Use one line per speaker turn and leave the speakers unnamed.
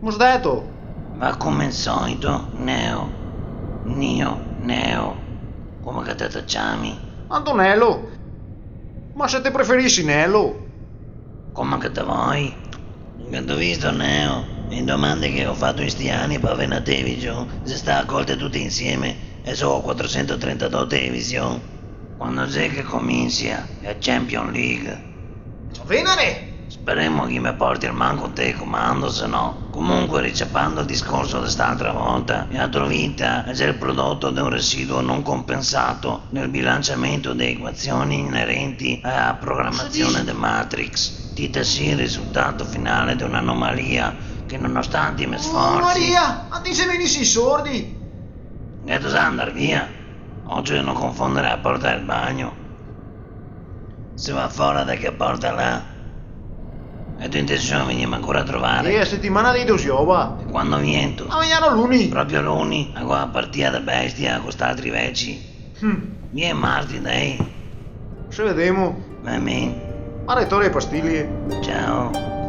M'ho detto.
Va come al solito, Neo. Neo. Come che te chiami?
Antonello. Ma se te preferisci Nello?
Come che te vuoi? Che t'ho visto, Neo. Le domande che ho fatto in sti anni per avere una television, se sta accolte tutte insieme e so 432 television. Quando c'è che comincia la Champions League?
Venere!
Speriamo che mi porti il manco te comando, se no. Comunque, riceppando il discorso di quest'altra volta, la tua vita è già il prodotto di un residuo non compensato nel bilanciamento di equazioni inerenti alla programmazione di Matrix. Dite sì il risultato finale di un'anomalia che, nonostante i miei
Oh
sforzi...
Maria! Ma ti se venissi sordi!
E tu sai andare via? Oggi non confondere la porta del bagno. Si va fuori da che porta là. E tu intenzione venirmi ancora a trovare?
A settimana di dosiova.
E quando viento?
Ma veniamo luni.
Proprio l'uni, a qua partita da bestia con quest'altri vecchi. Vieni Marti, dai.
Se vediamo.
Va bene.
Ma rettore pastiglie.
Ciao.